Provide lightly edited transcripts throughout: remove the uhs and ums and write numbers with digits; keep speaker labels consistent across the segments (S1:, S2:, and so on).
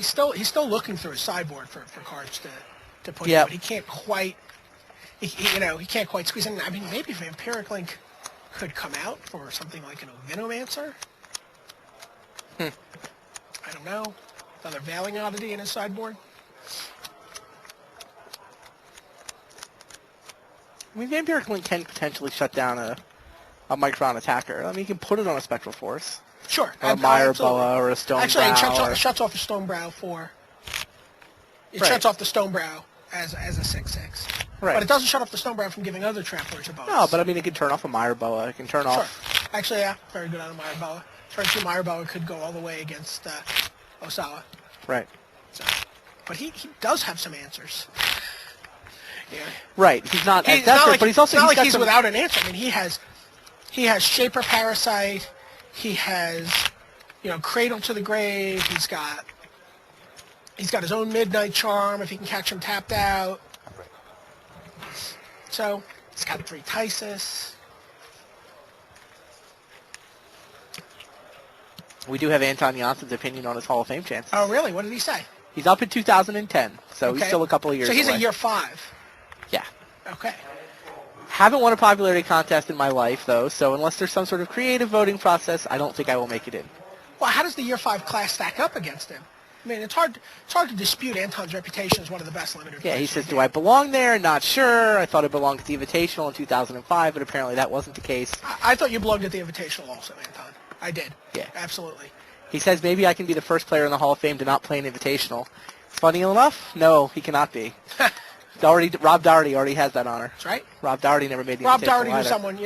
S1: He's still looking through his sideboard for cards to put in,
S2: Yep.
S1: but he can't quite. He can't quite squeeze in. I mean, maybe Vampiric Link could come out for something like an Ovinomancer. I don't know. Another Veiling Oddity in his sideboard.
S2: I mean, Vampiric Link can potentially shut down a Micron attacker. I mean, you can put it on a Spectral Force.
S1: Sure.
S2: Or a Mire Boa or a Stonebrow.
S1: Actually, it shuts off a Stonebrow for... It shuts off the Stonebrow as a 6/6.
S2: Right.
S1: But it doesn't shut off the Stonebrow from giving other Tramplers a bonus.
S2: No, but I mean, it can turn off a Mire Boa. It can turn off...
S1: Sure. Actually, yeah. Very good on a Mire Boa. Turn 2 Mire Boa could go all the way against Osawa.
S2: Right.
S1: So, but he does have some answers. Yeah.
S2: Right. He's not as
S1: It's
S2: desperate,
S1: not like,
S2: but he's also...
S1: It's not like he's
S2: some...
S1: without an answer. I mean, he has Shaper Parasite. He has, Cradle to the Grave. He's got his own Midnight Charm if he can catch him tapped out. So he's got 3 Tysis.
S2: We do have Anton Janssen's opinion on his Hall of Fame chances.
S1: Oh, really? What did he say?
S2: He's up in 2010, so
S1: Okay.
S2: he's still a couple of years
S1: So he's
S2: away.
S1: a year 5.
S2: Yeah.
S1: Okay.
S2: Haven't won a popularity contest in my life, though, so unless there's some sort of creative voting process, I don't think I will make it in.
S1: Well, how does the year 5 class stack up against him? I mean, it's hard to dispute Anton's reputation as one of the best limited
S2: Yeah, he
S1: players
S2: says,
S1: in the
S2: do
S1: game.
S2: I belong there? Not sure. I thought I belonged at the Invitational in 2005, but apparently that wasn't the case.
S1: I thought you belonged at the Invitational also, Anton. I did.
S2: Yeah.
S1: Absolutely.
S2: He says maybe I can be the first player in the Hall of Fame to not play an Invitational. Funny enough, no, he cannot be. Rob Doherty already has that honor.
S1: That's right.
S2: Rob Doherty never made the
S1: Rob
S2: Invitational
S1: Doherty was
S2: either.
S1: someone,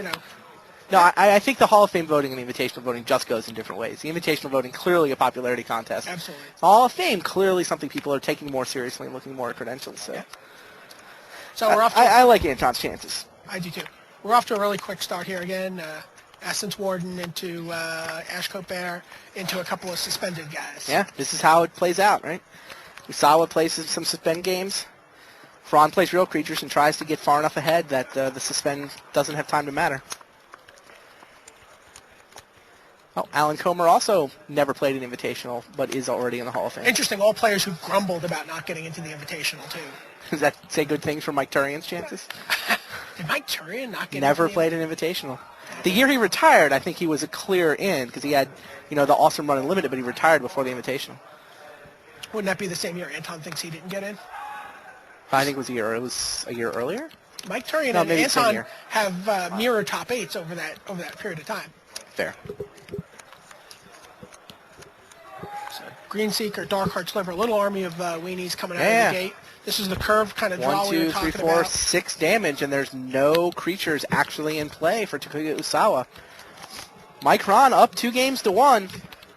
S2: No, I think the Hall of Fame voting and the Invitational voting just goes in different ways. The Invitational voting, clearly a popularity contest.
S1: Absolutely.
S2: The Hall of Fame, clearly something people are taking more seriously and looking more at credentials. So,
S1: Yeah. So we're off to...
S2: I like Anton's chances.
S1: I do too. We're off to a really quick start here again. Essence Warden into Ashcote Bear into a couple of suspended guys.
S2: Yeah, this is how it plays out, right? Usawa plays some suspend games. Fran plays real creatures and tries to get far enough ahead that the suspend doesn't have time to matter. Oh, Alan Comer also never played an Invitational, but is already in the Hall of Fame.
S1: Interesting, all players who grumbled about not getting into the Invitational too.
S2: Does that say good things for Mike Turian's chances?
S1: Did Mike Turian not get
S2: Never
S1: into
S2: played an Invitational. The year he retired, I think he was a clear in because he had, the awesome run unlimited, but he retired before the Invitational.
S1: Wouldn't that be the same year Anton thinks he didn't get in?
S2: I think it was a year earlier.
S1: Mike Turian
S2: No,
S1: and
S2: maybe the same
S1: Anton
S2: year.
S1: have mirror top 8s over that period of time.
S2: Fair.
S1: So Green Seeker, Dark Heart Sliver, a little army of weenies coming out
S2: Yeah.
S1: of the gate. This is the curve kind of draw
S2: 1,
S1: we were
S2: 2, 3,
S1: talking
S2: 4,
S1: about.
S2: 6 damage, and there's no creatures actually in play for Takuya Usawa. Mike Ron up 2-1.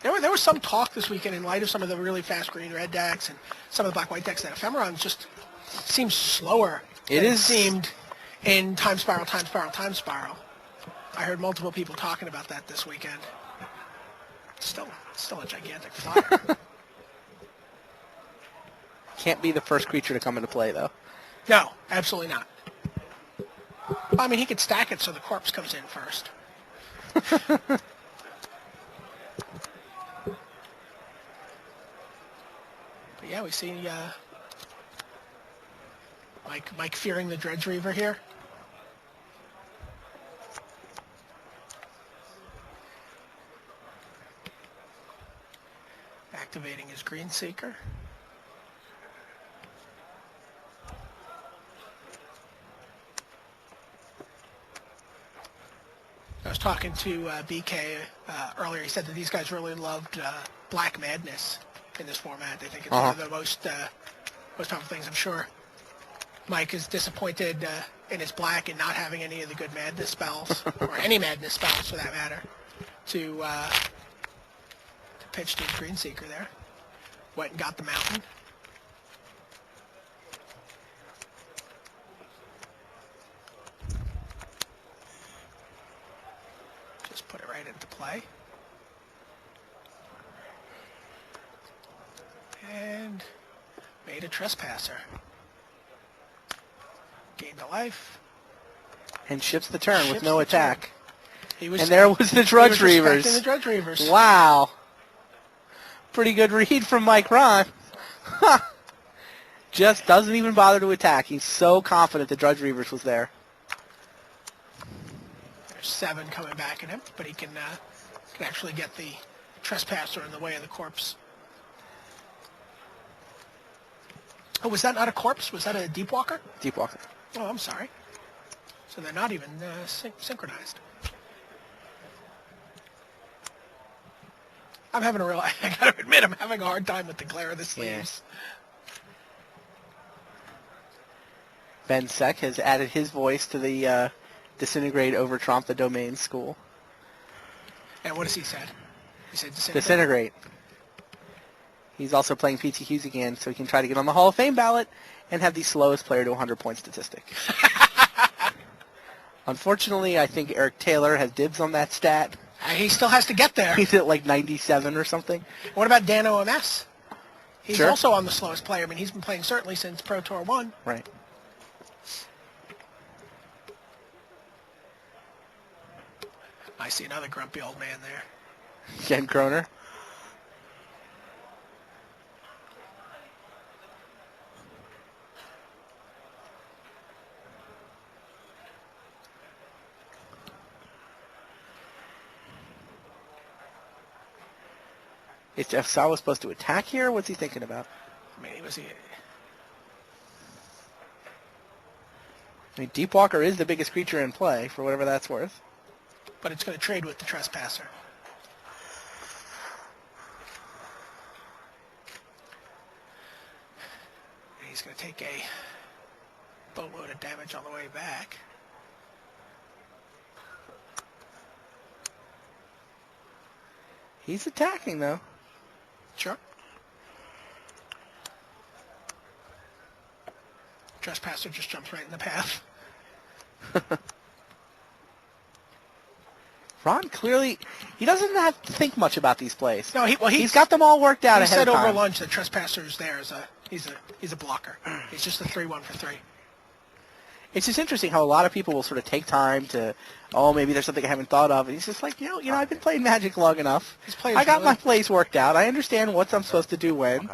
S1: There was some talk this weekend in light of some of the really fast green-red decks and some of the black-white decks that Ephemeron just seems slower than it seemed in Time Spiral. I heard multiple people talking about that this weekend. Still a gigantic fire.
S2: Can't be the first creature to come into play, though.
S1: No, absolutely not. I mean, he could stack it so the corpse comes in first. But yeah, we see Mike fearing the Dredge Reaver here. Activating his Green Seeker. I was talking to BK earlier. He said that these guys really loved Black Madness in this format. They think it's one of the most powerful things. I'm sure Mike is disappointed in his black and not having any of the good Madness spells, or any Madness spells for that matter, to pitch to his Green Seeker there. Went and got the mountain. Just put it right into play. And made a Trespasser. Gained a life.
S2: And ships the turn with no attack.
S1: He was,
S2: And there was the Drudge
S1: he was respecting
S2: Reavers.
S1: the Drudge Reavers.
S2: Wow. Pretty good read from Mike Ron. Just doesn't even bother to attack. He's so confident that Drudge Reavers was there.
S1: There's 7 coming back at him, but he can actually get the trespasser in the way of the corpse. Oh, was that not a corpse? Was that a Deep Walker?
S2: Deep Walker.
S1: Oh, I'm sorry. So they're not even synchronized. I'm having a real, I gotta admit, I'm having a hard time with the glare of the sleeves.
S2: Yeah. Ben Sek has added his voice to the Disintegrate over Tromp the Domain school.
S1: And what has he said? He said
S2: Disintegrate. He's also playing PT Hughes again, so he can try to get on the Hall of Fame ballot and have the slowest player to 100-point statistic. Unfortunately, I think Eric Taylor has dibs on that stat.
S1: He still has to get there.
S2: He's at like 97 or something.
S1: What about Dan OMS? He's
S2: Sure.
S1: also on the slowest player. I mean, he's been playing certainly since Pro Tour 1.
S2: Right.
S1: I see another grumpy old man there.
S2: Ken Kroner. Is Jeff Sawa supposed to attack here? What's he thinking about?
S1: I mean,
S2: Deep Walker is the biggest creature in play, for whatever that's worth.
S1: But it's going to trade with the trespasser. And he's going to take a boatload of damage on the way back.
S2: He's attacking, though.
S1: Sure. Trespasser just jumps right in the path.
S2: Ron clearly, he doesn't have to think much about these plays.
S1: No,
S2: he's got them all worked out
S1: he
S2: ahead
S1: said
S2: of time.
S1: over lunch that Trespasser is there as he's a blocker. He's just a 3-1 for 3.
S2: It's just interesting how a lot of people will sort of take time to, maybe there's something I haven't thought of, and he's just like, I've been playing Magic long enough. I got my plays worked out. I understand what I'm supposed to do when.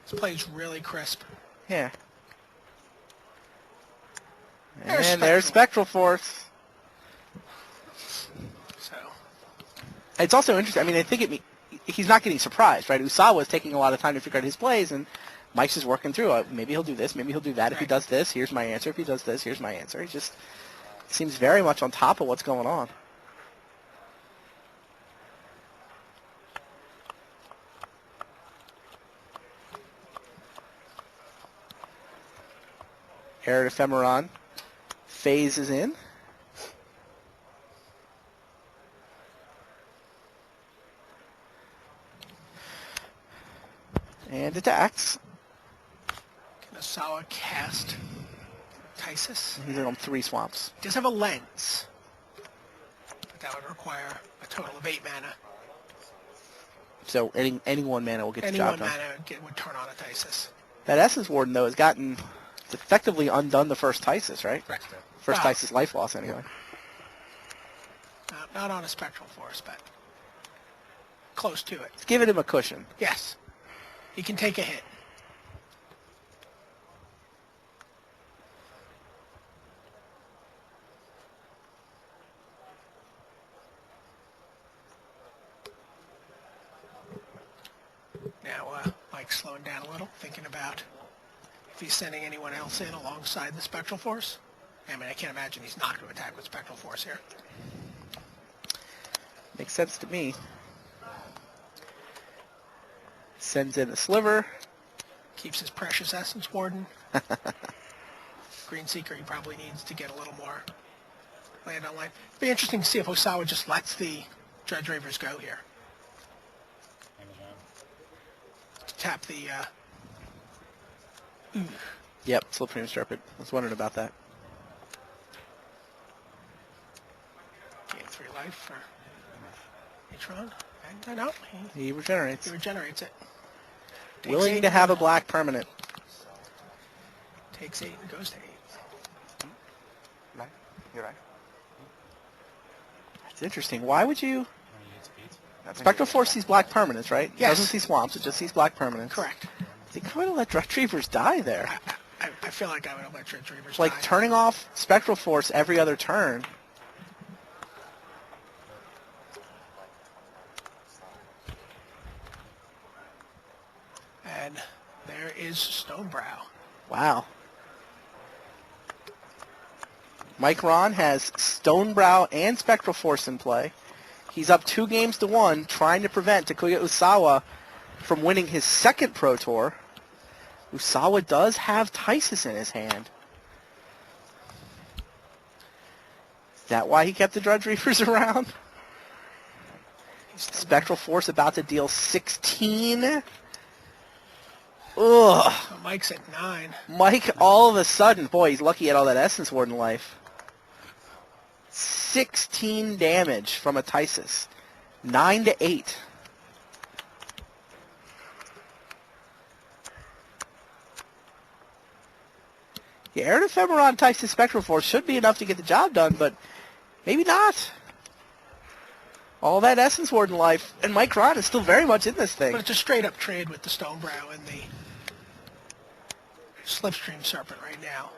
S1: His play's really crisp.
S2: Yeah. And there's Spectral Force.
S1: So
S2: it's also interesting. I mean, I think he's not getting surprised, right? Usawa is taking a lot of time to figure out his plays, and Mike's just working through. Maybe he'll do this. Maybe he'll do that. Right. If he does this, here's my answer. If he does this, here's my answer. He just seems very much on top of what's going on. Arid Ephemeron. Phase is in. And attacks.
S1: Can Usawa cast Tysus?
S2: He's on 3 swamps.
S1: He does have a lens. But that would require a total of 8 mana.
S2: So any 1 mana will get the job done.
S1: Any 1 mana would turn on a Tysus.
S2: That Essence Warden, though, has gotten effectively undone the first Tysus, right?
S1: Right.
S2: First Tysus life loss, anyway.
S1: Not on a Spectral Force, but close to it.
S2: It's giving him a cushion.
S1: Yes. He can take a hit. Now, Mike's slowing down a little, thinking about if he's sending anyone else in alongside the Spectral Force. I mean, I can't imagine he's not going to attack with Spectral Force here.
S2: Makes sense to me. Sends in a Sliver.
S1: Keeps his precious Essence Warden. Green Seeker he probably needs to get a little more land online. It'd be interesting to see if Osawa just lets the Drudge Reavers go here. To tap the...
S2: Yep, Slipstream Serpent. I was wondering about that.
S1: Gain 3 life for Atron. And no,
S2: he regenerates.
S1: He regenerates it.
S2: Willing to have a black permanent.
S1: Takes 8 and goes to 8.
S3: You're right.
S2: That's interesting. Why would you... Spectral Force sees black permanents, right? It
S1: Yes.
S2: doesn't see swamps, it just sees black permanents.
S1: Correct.
S2: They kind of let Retrievers die there.
S1: I feel like I would have let Retrievers
S2: Like
S1: die.
S2: turning off Spectral Force every other turn.
S1: And there is Stonebrow.
S2: Wow. Mike Ron has Stonebrow and Spectral Force in play. He's up 2-1, trying to prevent Takuya Usawa from winning his second Pro Tour. Usawa does have Tysus in his hand. Is that why he kept the Drudge Reapers around? Spectral Force about to deal 16. Ugh.
S1: So Mike's at 9.
S2: Mike, all of a sudden, boy, he's lucky he had all that Essence Ward in life. 16 damage from a Tysus. 9-8. The Air Ephemeron Tysus Spectral Force should be enough to get the job done, but maybe not. All that Essence Ward in life, and Mike Ron is still very much in this thing.
S1: But it's a straight-up trade with the Stonebrow and the Slipstream Serpent right now.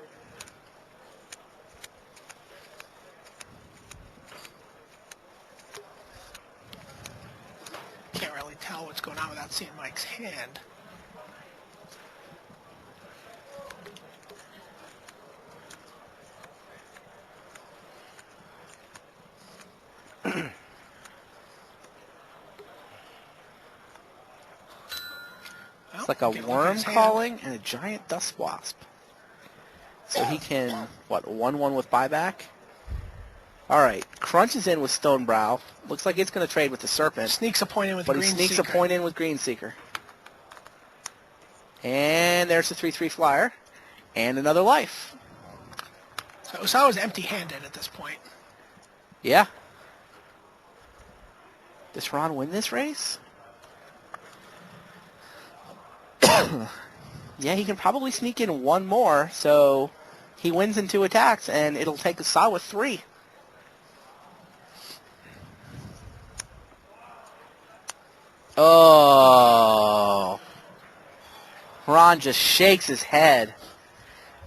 S1: Can't really tell what's going on without seeing Mike's hand.
S2: It's like a worm calling and a giant dust wasp. So he can, what, 1-1 with buyback? All right, Crunch is in with Stonebrow. Looks like it's going to trade with the Serpent.
S1: Sneaks a point in with
S2: but
S1: Green
S2: he sneaks
S1: Seeker.
S2: a point in with Green Seeker. And there's the 3/3 flyer. And another life.
S1: So Usawa's empty-handed at this point.
S2: Yeah. Does Ron win this race? Yeah, he can probably sneak in one more, so he wins in 2 attacks, and it'll take Usawa 3. Oh. Ron just shakes his head.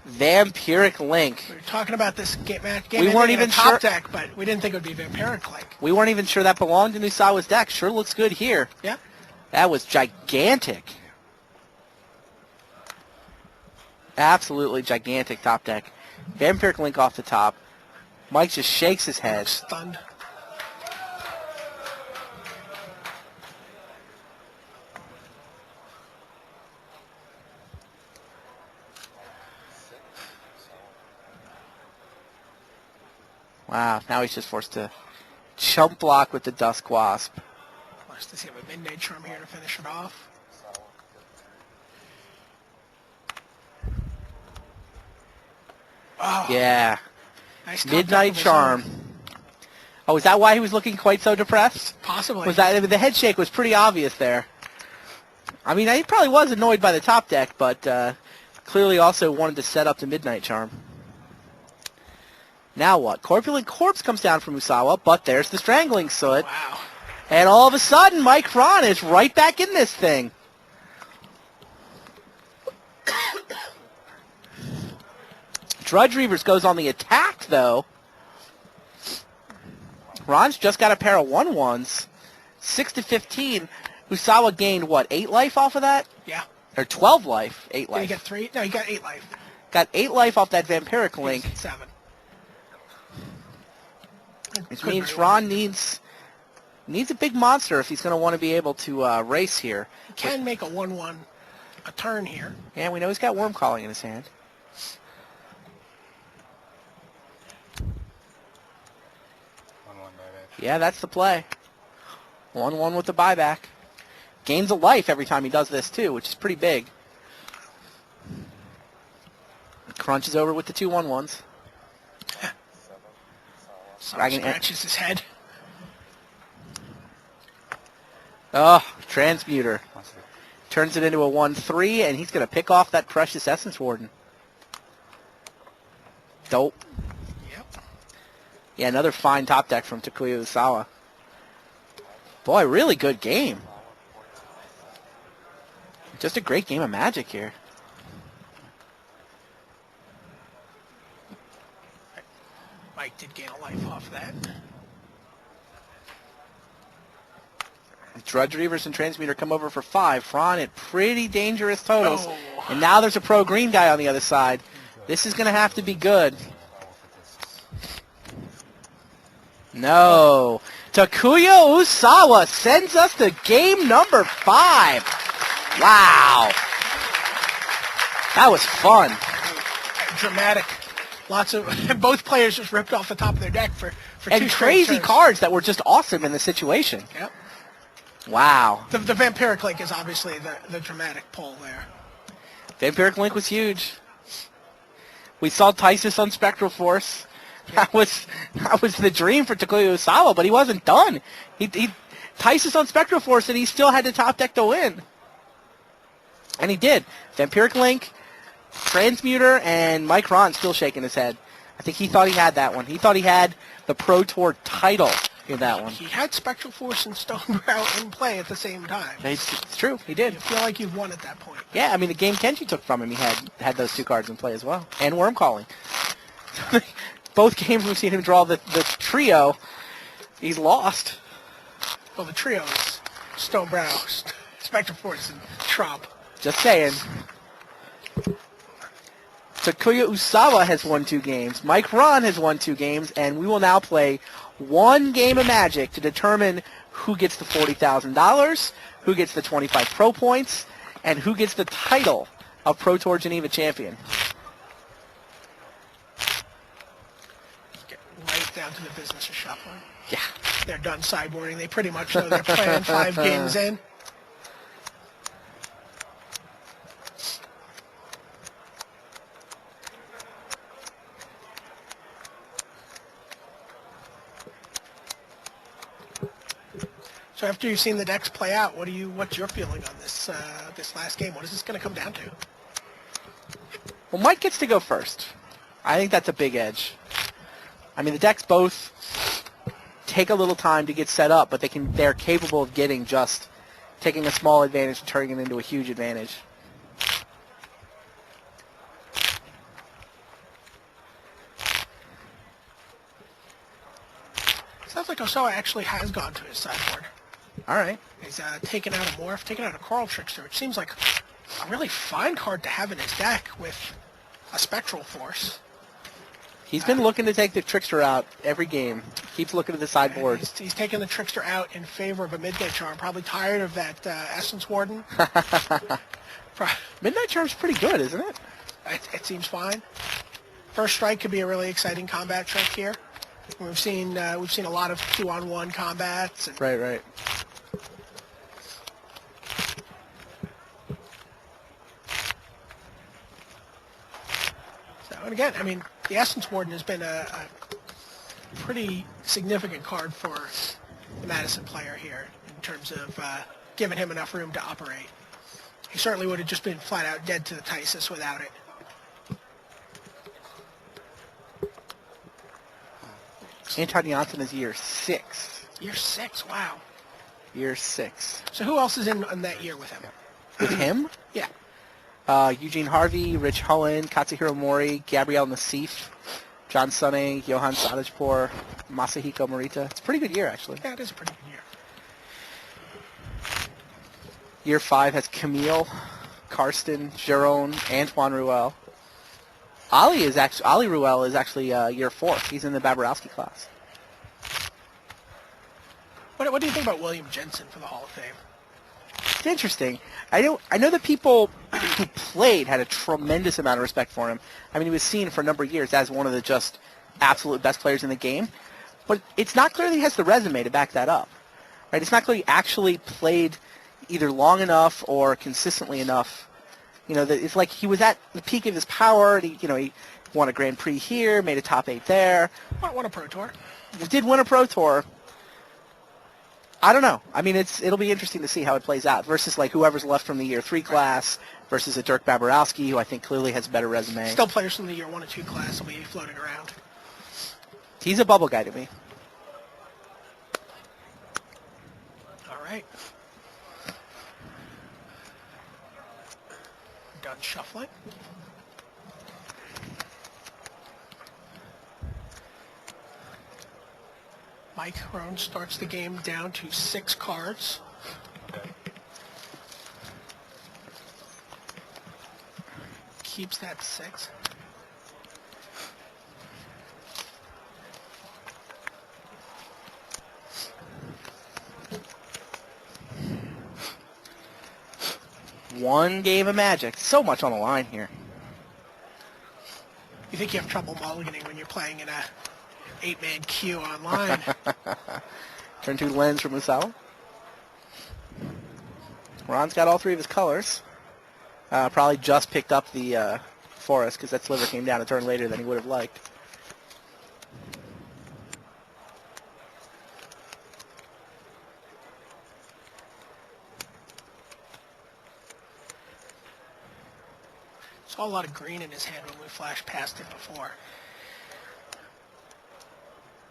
S2: Vampiric Link.
S1: We were talking about this game
S2: We weren't even
S1: top
S2: sure-
S1: deck, but we didn't think it would be Vampiric Link.
S2: We weren't even sure that belonged in Usawa's deck. Sure looks good here.
S1: Yeah.
S2: That was gigantic. Absolutely gigantic top deck. Vampiric Link off the top. Mike just shakes his head.
S1: Stunned.
S2: Wow, now he's just forced to chump block with the Dusk Wasp.
S1: Wants to see him a Midnight Charm here to finish it off. Oh,
S2: Yeah.
S1: nice top
S2: Midnight
S1: deck of
S2: Charm.
S1: Usawa.
S2: Oh, is that why he was looking quite so depressed?
S1: Possibly.
S2: Was that the head shake was pretty obvious there? I mean, he probably was annoyed by the top deck, but clearly also wanted to set up the Midnight Charm. Now what? Corpulent Corpse comes down from Usawa, but there's the Strangling Soot.
S1: Wow.
S2: And all of a sudden, Mike Ron is right back in this thing. Drudge Reavers goes on the attack, though. Ron's just got a pair of 1-1s. 6-15. Usawa gained, what, 8 life off of that?
S1: Yeah.
S2: Or 12 life. 8
S1: Did
S2: life.
S1: he get 3? No, he got 8 life.
S2: Got 8 life off that Vampiric Link.
S1: He's at 7.
S2: Which means Ron needs a big monster if he's going to want to be able to race here.
S1: He can make a 1-1 a turn here.
S2: Yeah, we know he's got Worm Calling in his hand. Yeah, that's the play. 1-1 with the buyback. Gains a life every time he does this, too, which is pretty big. Crunches over with the 2 1-1s.
S1: Someone scratches his head.
S2: Oh, Transmuter. Turns it into a 1-3, and he's going to pick off that precious Essence Warden. Dope.
S1: Yep.
S2: Yeah, another fine top deck from Takuya Usawa. Boy, really good game. Just a great game of Magic here.
S1: Mike did gain a life off that.
S2: Drudgery versus Transmuter come over for 5. Fran at pretty dangerous totals.
S1: Oh.
S2: And now there's a pro green guy on the other side. This is going to have to be good. No. Takuya Usawa sends us to game number 5. Wow. That was fun.
S1: Dramatic. Lots of both players just ripped off the top of their deck for
S2: and
S1: two straight
S2: crazy
S1: turns.
S2: cards that were just awesome in the situation.
S1: Yep.
S2: Wow.
S1: The Vampiric Link is obviously the dramatic pull there.
S2: Vampiric Link was huge. We saw Tysus on Spectral Force. That was the dream for Takuya Usawa, but he wasn't done. He Tysus on Spectral Force, and he still had the top deck to win. And he did. Vampiric Link, Transmuter, and Mike Ron still shaking his head. I think he thought he had that one. He thought he had the Pro Tour title in that one.
S1: He had Spectral Force and Stonebrow in play at the same time.
S2: It's true. He did.
S1: You feel like you've won at that point.
S2: Yeah, I mean, the game Kenji took from him, he had those 2 cards in play as well. And Worm Calling. Both games we've seen him draw the trio. He's lost.
S1: Well, the trio is Stonebrow, Spectral Force, and Trump.
S2: Just saying. Takuya Usawa has won 2 games. Mike Ron has won 2 games. And we will now play 1 game of Magic to determine who gets the $40,000, who gets the 25 pro points, and who gets the title of Pro Tour Geneva champion.
S1: Get right down to the business of shuffling.
S2: Yeah.
S1: They're done sideboarding. They pretty much know they're playing 5 games in. So after you've seen the decks play out, what's your feeling on this this last game? What is this going to come down to?
S2: Well, Mike gets to go first. I think that's a big edge. I mean, the decks both take a little time to get set up, but they're capable of taking a small advantage and turning it into a huge advantage.
S1: Sounds like Osawa actually has gone to his sideboard.
S2: All right.
S1: He's taken out a Morph, taken out a Coral Trickster, which seems like a really fine card to have in his deck with a Spectral Force.
S2: He's been looking to take the Trickster out every game. Keeps looking at the sideboard.
S1: He's taken the Trickster out in favor of a Midnight Charm. Probably tired of that Essence Warden.
S2: Midnight Charm's pretty good, isn't it?
S1: It seems fine. First Strike could be a really exciting combat trick here. We've seen a lot of 2-on-1 combats. And
S2: Right.
S1: So, and again, I mean, the Essence Warden has been a pretty significant card for the Madison player here in terms of giving him enough room to operate. He certainly would have just been flat out dead to the Tysus without it.
S2: Anton Janssen is year 6.
S1: Year 6, wow.
S2: Year 6.
S1: So who else is in that year with him?
S2: With him?
S1: Yeah.
S2: Eugene Harvey, Rich Hohen, Katsuhiro Mori, Gabrielle Nassif, John Sunny, Johan Sadajpour, Masahiko Morita. It's a pretty good year, actually.
S1: Yeah, it is a pretty good year.
S2: Year 5 has Camille, Karsten, Jerome, Antoine Ruel. Ali Ruel is actually year 4. He's in the Baborowski class.
S1: What do you think about William Jensen for the Hall of Fame?
S2: It's interesting. I know that people who played had a tremendous amount of respect for him. I mean, he was seen for a number of years as one of the just absolute best players in the game. But it's not clear that he has the resume to back that up. Right? It's not clear he actually played either long enough or consistently enough. You know, it's like he was at the peak of his power. And he won a Grand Prix here, made a top 8 there.
S1: Won a Pro Tour.
S2: He did win a Pro Tour. I don't know. I mean, it'll be interesting to see how it plays out versus like whoever's left from the year 3 class versus a Dirk Baborowski, who I think clearly has a better resume.
S1: Still players from the year 1 and 2 class will be floating around.
S2: He's a bubble guy to me.
S1: right. Done shuffling. Mike Roan starts the game down to 6 cards. Keeps that 6.
S2: One game of Magic. So much on the line here.
S1: You think you have trouble mulliganing when you're playing in a 8-man queue online.
S2: Turn 2 lens from Usawa. Ron's got all 3 of his colors. Probably just picked up the forest because that sliver came down a turn later than he would have liked.
S1: Saw a lot of green in his hand when we flashed past it before.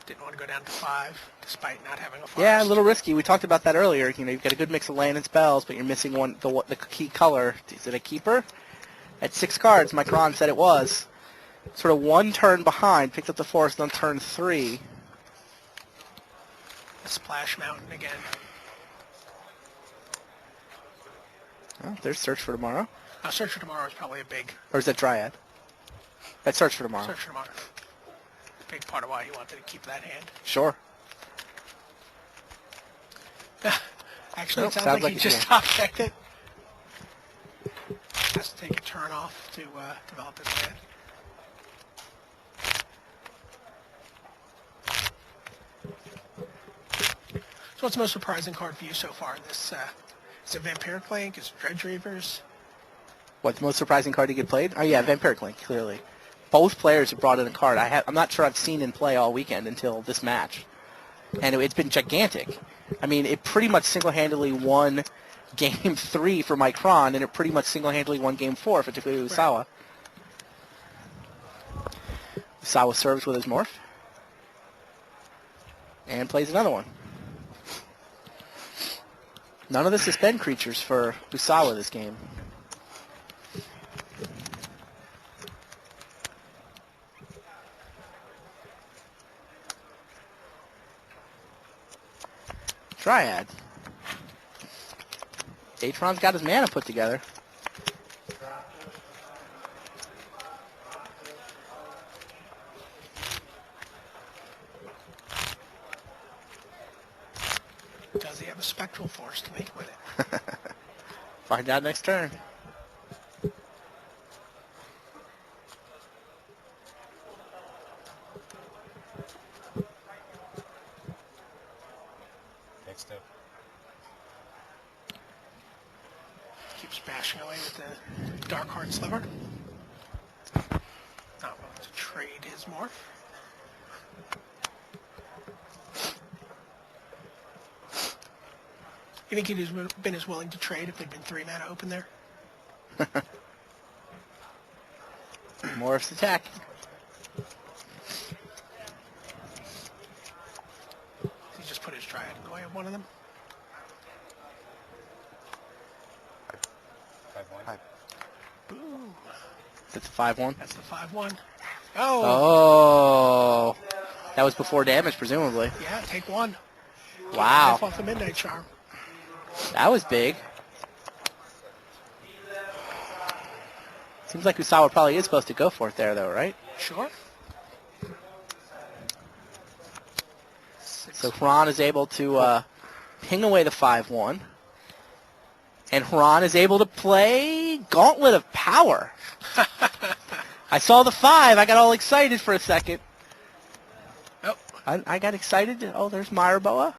S1: Didn't want to go down to 5, despite not having a forest.
S2: Yeah, a little risky. We talked about that earlier. You know, you've got a good mix of land and spells, but you're missing the key color. Is it a keeper? At 6 cards, Mike Ron said it was. Sort of 1 turn behind, picked up the forest on turn 3.
S1: A Splash Mountain again.
S2: Oh, there's Search for Tomorrow.
S1: Search for Tomorrow is probably a big...
S2: Or is that Dryad? That's Search for Tomorrow.
S1: Search for Tomorrow. Big part of why he wanted to keep that hand.
S2: Sure.
S1: Actually,
S2: Nope,
S1: it sounds like he just
S2: did.
S1: top-checked it. Has to take a turn off to develop his land. So what's the most surprising card for you so far in this? Is it Vampiric Link? Is it Dredge Reavers?
S2: What, the most surprising card to get played? Oh, yeah, Vampiric Link, clearly. Both players have brought in a card I'm not sure I've seen in play all weekend until this match. And it's been gigantic. I mean, it pretty much single-handedly won Game 3 for Mike Cron, and it pretty much single-handedly won Game 4, particularly Usawa. Usawa serves with his morph. And plays another one. None of the suspend creatures for Usawa this game. Dryad. Atron's got his mana put together.
S1: Does he have a Spectral Force to make with it?
S2: Find out next turn.
S3: Next up.
S1: Keeps bashing away with the Dark Heart Sliver. Not willing to trade his morph. You think he'd have been as willing to trade if there'd been 3 mana open there?
S2: Morph's attack.
S1: He just put his Dryad in the way of one of them.
S3: 5-1.
S1: Boom.
S2: That's a 5-1.
S1: That's the 5-1. Oh!
S2: Oh. That was before damage, presumably.
S1: Yeah, take 1.
S2: Wow.
S1: Off the Midnight Charm.
S2: That was big. Seems like Usawa probably is supposed to go for it there, though, right?
S1: Sure.
S2: So Huron is able to ping away the 5-1. And Huron is able to play Gauntlet of Power. I saw the 5. I got all excited for a second.
S1: Oh.
S2: I got excited. Oh, there's Myraboa.